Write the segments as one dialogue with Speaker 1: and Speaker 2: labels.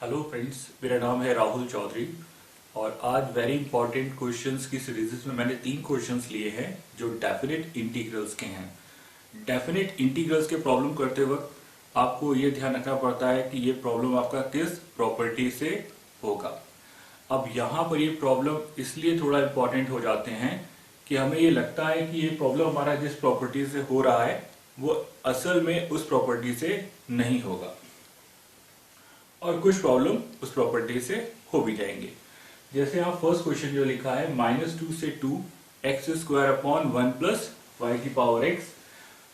Speaker 1: Hello friends, मेरा नाम है राहुल चौधरी और आज वेरी इंपॉर्टेंट क्वेश्चंस की सीरीज में मैंने 3 क्वेश्चंस लिए हैं जो डेफिनेट इंटीग्रल्स के हैं। डेफिनेट इंटीग्रल्स के प्रॉब्लम करते वक्त आपको ये ध्यान रखना पड़ता है कि ये प्रॉब्लम आपका किस प्रॉपर्टी से होगा। अब यहाँ पर ये प्रॉब्लम इसलिए थोड़ा इंपॉर्टेंट हो जाते हैं कि हमें ये लगता है कि ये प्रॉब्लम हमारा जिस प्रॉपर्टी से हो रहा है वो असल में उस प्रॉपर्टी से नहीं होगा और कुछ प्रॉब्लम उस प्रॉपर्टी से हो भी जाएंगे। जैसे आप फर्स्ट क्वेश्चन जो लिखा है -2 से 2 x square upon 1 plus y की पावर एक्स,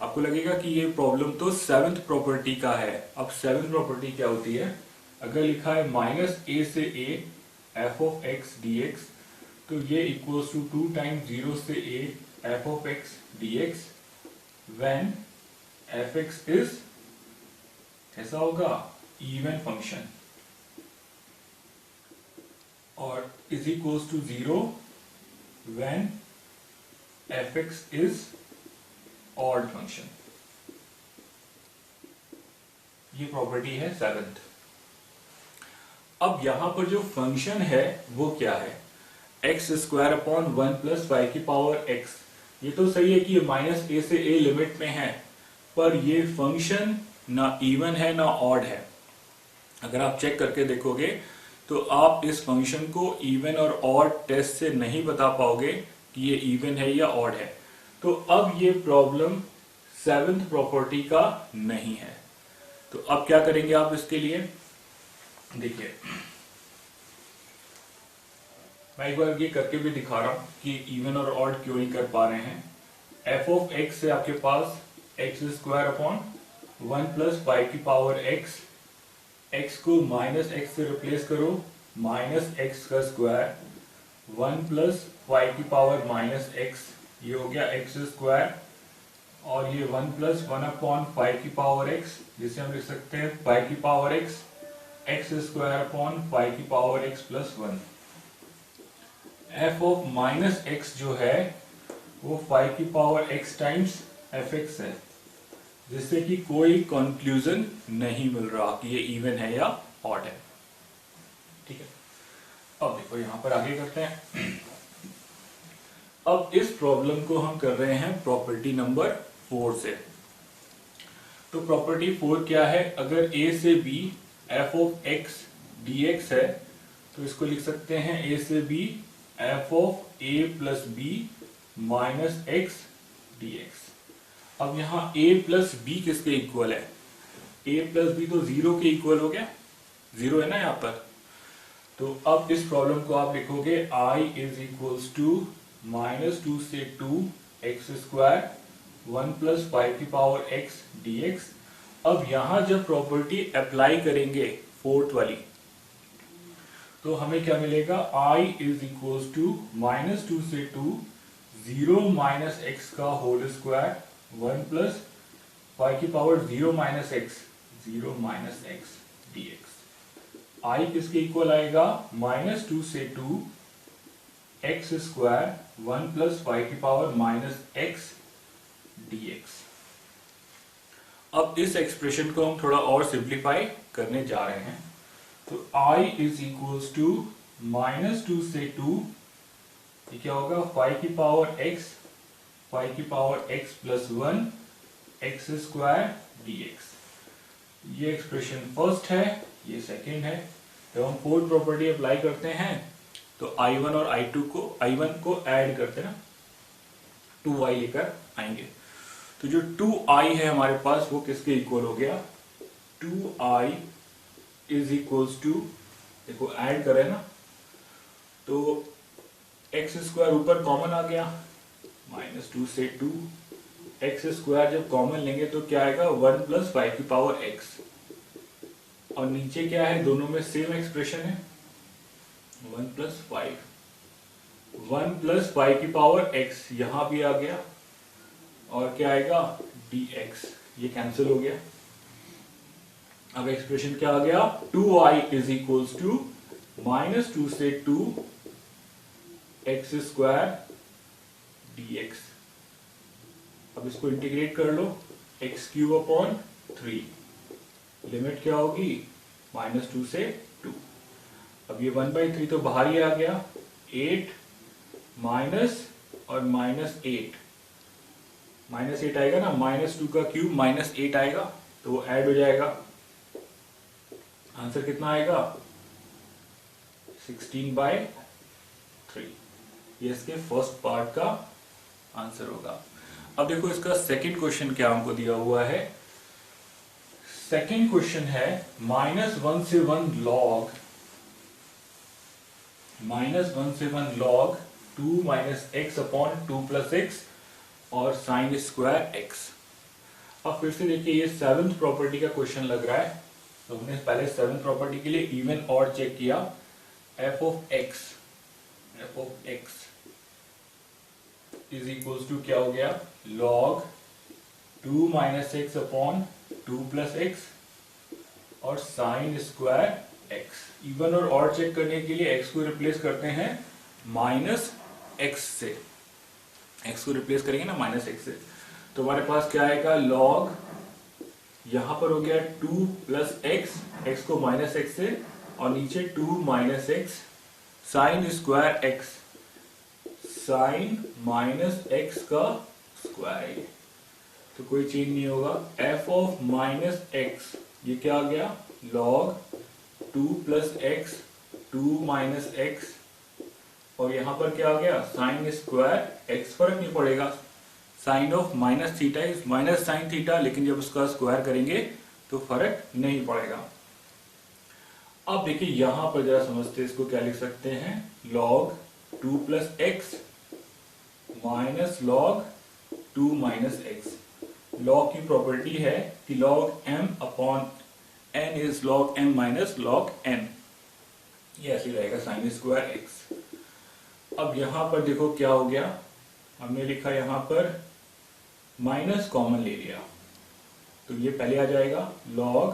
Speaker 1: आपको लगेगा कि ये प्रॉब्लम तो सेवंथ प्रॉपर्टी का है। अब सेवंथ प्रॉपर्टी क्या होती है? अगर लिखा है -a से a f of x d x, तो ये इक्वल्स टू 2 टाइम्स 0 से a f of x d x when f x is ऐसा होगा इवन फंक्शन और is equals to 0 when f x is odd function. ये property है seventh. अब यहां पर जो फंक्शन है वो क्या है? X square upon 1 plus y की पावर एक्स। ये तो सही है कि ये -a से a लिमिट में है, पर ये फंक्शन ना इवन है ना ऑड है। अगर आप चेक करके देखोगे तो आप इस फंक्शन को इवन और ऑड टेस्ट से नहीं बता पाओगे कि ये इवन है या ऑड है। तो अब ये प्रॉब्लम सेवंथ प्रॉपर्टी का नहीं है। तो अब क्या करेंगे आप इसके लिए? देखिए, मैं एक बार ये करके भी दिखा रहा हूं कि इवन और ऑड क्यों नहीं कर पा रहे हैं। एफ ऑफ एक्स से आपके पास x square upon 1 plus y की पावर एक्स, x को माइनस एक्स से रिप्लेस करो, माइनस एक्स का स्क्वायर 1 प्लस वाई की पावर माइनस एक्स, ये हो गया एक्स स्क्वायर, और ये 1 प्लस 1 अपॉन फाइव की पावर एक्स, जिसे हम लिख सकते हैं फाइव की power x, x square upon five की power x plus 1। F of minus x जो है वो 5 की power x times F x है, जिससे कि कोई कंक्लूजन नहीं मिल रहा कि ये इवन है या ऑड है। ठीक है, अब देखो यहां पर आगे करते हैं। अब इस प्रॉब्लम को हम कर रहे हैं प्रॉपर्टी नंबर 4 से। तो प्रॉपर्टी 4 क्या है? अगर a से b f of x d x है तो इसको लिख सकते हैं a से b f of a plus b minus x d x. अब यहां a प्लस बी किसके इक्वल है? a प्लस बी तो 0 के इक्वल हो गया, 0 है ना यहां पर। तो अब इस प्रॉब्लम को आप लिखोगे i इज इक्वल्स टू -2 से 2 एक्स स्क्वायर 1 प्लस 5 की पावर x dx। अब यहां जब प्रॉपर्टी अप्लाई करेंगे फोर्थ वाली, तो हमें क्या मिलेगा? i इज इक्वल्स टू -2 से 2 0 माइनस एक्स का होल स्क्वायर 1 प्लस 5 की power 0 minus x dx। i किसके इक्वल आएगा? -2 से 2 एक्स स्क्वायर 1 प्लस 5 की पावर माइनस एक्स dx। अब इस एक्सप्रेशन को हम थोड़ा और सिंप्लीफाई करने जा रहे हैं। तो i इज इक्वल्स टू -2 से 2, ये क्या होगा? 5 की पावर x, 5 की power x plus 1 x square dx। ये एक्सप्रेशन फर्स्ट है, ये सेकंड है। जब हम फोर्थ प्रॉपर्टी अप्लाई करते हैं तो i1 और i1 को ऐड करते हैं ना, 2i लेकर आएंगे। तो जो 2i है हमारे पास वो किसके इक्वल हो गया? 2i इज इक्वल्स टू, देखो ऐड करें ना, तो एक्स स्क्वायर ऊपर कॉमन आ गया, -2 से 2 एक्स स्क्वायर जब कॉमन लेंगे तो क्या आएगा? 1 प्लस 5 की पावर एक्स, और नीचे क्या है? दोनों में सेम एक्सप्रेशन है, 1 प्लस 5 की पावर एक्स यहां भी आ गया, और क्या आएगा? dx, ये कैंसिल हो गया। अब एक्सप्रेशन क्या आ गया? 2i इज इक्वल्स टू -2 से 2 एक्स स्क्वायर dx। अब इसको इंटीग्रेट कर लो, एक्स क्यूब अपॉन 3, लिमिट क्या होगी? -2 से 2। अब ये 1/3 तो बाहर ही आ गया, 8 माइनस और -8, -8 आएगा ना, -2 का क्यूब -8 आएगा, तो वो ऐड हो जाएगा। आंसर कितना आएगा? 16/3। ये इसके फर्स्ट पार्ट का आंसर होगा। अब देखो इसका सेकंड क्वेश्चन क्या हमको दिया हुआ है। सेकंड क्वेश्चन है -1 से 1 लॉग 2 - x अपॉन 2 + x और साइन स्क्वायर x। अब फिर से देखिए ये 7th प्रॉपर्टी का क्वेश्चन लग रहा है। तो हमने पहले 7th प्रॉपर्टी के लिए इवन ऑड चेक किया। f of x is equals to क्या हो गया? log 2 - x अपॉन 2 + x और साइन स्क्वायर x। इवन और ऑड चेक करने के लिए x को रिप्लेस करते हैं -x से। x को रिप्लेस करेंगे ना -x से, तो हमारे पास क्या आएगा? log यहां पर हो गया 2 + x, x को -x से, और नीचे 2 - x sine square x, sine -x का स्क्वायर। तो कोई चेंज नहीं होगा। f of -x ये क्या आ गया? log 2 + x 2 - x, और यहां पर क्या आ गया? Sine square x। फर्क नहीं पड़ेगा, sine of -θ is minus sine theta, लेकिन जब उसका स्क्वायर करेंगे तो फर्क नहीं पड़ेगा। अब देखिए यहां पर जरा समझते हैं, इसको क्या लिख सकते हैं? log 2 + x minus log 2 - x। log की प्रॉपर्टी है कि log m upon n is log m minus log n। ये ऐसे रहेगा साइन स्क्वायर x। अब यहां पर देखो क्या हो गया, हमने लिखा यहां पर माइनस कॉमन ले लिया, तो ये पहले आ जाएगा log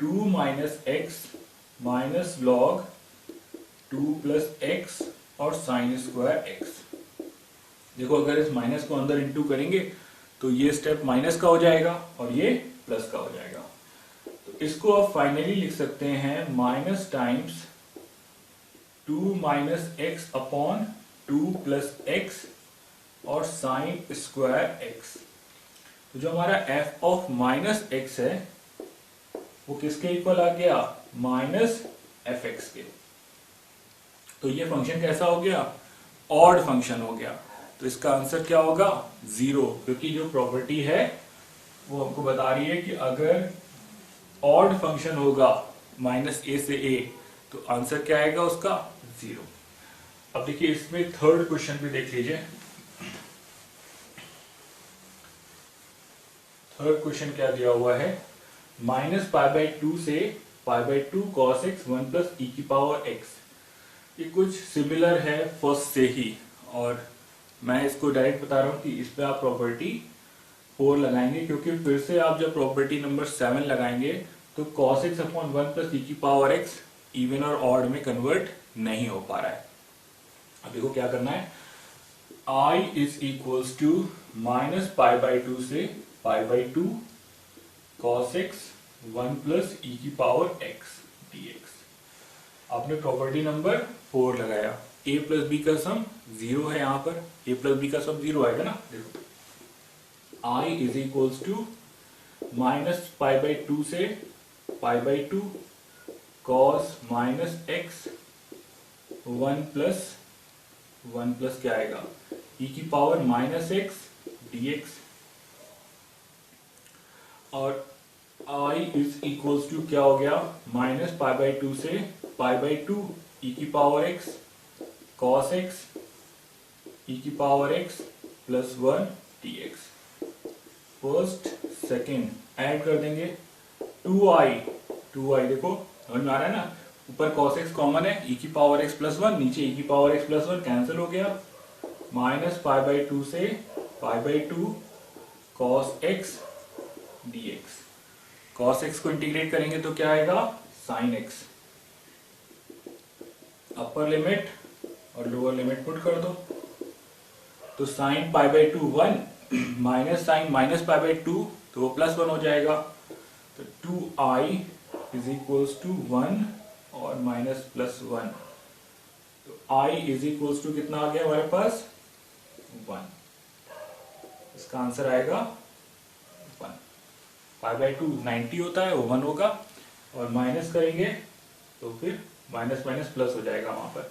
Speaker 1: 2 - x minus log 2 + x और साइन स्क्वायर x। देखो अगर इस माइनस को अंदर इंटू करेंगे तो ये स्टेप माइनस का हो जाएगा और ये प्लस का हो जाएगा। तो इसको आप फाइनली लिख सकते हैं माइनस टाइम्स 2 - x अपॉन 2 + x और साइन स्क्वायर x। तो जो हमारा f of -x है वो किसके इक्वल आ गया? -fx के। तो ये फंक्शन कैसा हो गया? ऑड फंक्शन हो गया। तो इसका आंसर क्या होगा? 0, क्योंकि जो प्रॉपर्टी है वो हमको बता रही है कि अगर ऑड फंक्शन होगा -a से a तो आंसर क्या आएगा उसका? 0। अब देखिए इसमें थर्ड क्वेश्चन भी देख लीजिए। थर्ड क्वेश्चन क्या दिया हुआ है? -π/2 से π/2 cos x 1 + e⁻x। ये कुछ सिमिलर है फर्स्ट से ही, और मैं इसको डायरेक्ट बता रहा हूं कि इस पे आप प्रॉपर्टी 4 लगाएंगे, क्योंकि फिर से आप जब प्रॉपर्टी नंबर 7 लगाएंगे तो cos x upon 1 + e⁻x even और ऑड में कन्वर्ट नहीं हो पा रहा है। अब देखो क्या करना है। I इज इक्वल्स टू -π/2 से π/2 cos x 1 + e⁻x dx। आपने प्रॉपर्टी नंबर 4 लगाया। a + b का सम 0 है, यहां पर a + b का सम 0 आएगा ना। देखो I इज इक्वल्स टू -π/2 से π/2 cos -x 1 + क्या आएगा? e⁻−x dx। और I इज इक्वल्स टू क्या हो गया? -π/2 से π/2 e⁻x cos x e⁻x + 1 dx। First second add कर देंगे। 2i देखो समझ में आ रहा है ना, ऊपर cos x कॉमन है, e⁻x + 1, नीचे e⁻x + 1 कैंसिल हो गया। -π/2 से π/2 cos x dx। cos x को इंटीग्रेट करेंगे तो क्या आएगा? sin x। अपर लिमिट और लोअर लिमिट पुट कर दो, तो sin π/2 1 माइनस साइन -π/2 तो वो +1 हो जाएगा। तो 2i इज इक्वल्स टू 1 और माइनस प्लस 1, तो I इज इक्वल्स टू कितना आ गया हमारे पास 1। इसका आंसर आएगा 1। 5/2 90 होता है, वो 1 होगा, और माइनस करेंगे तो फिर माइनस माइनस प्लस हो जाएगा वहां पर।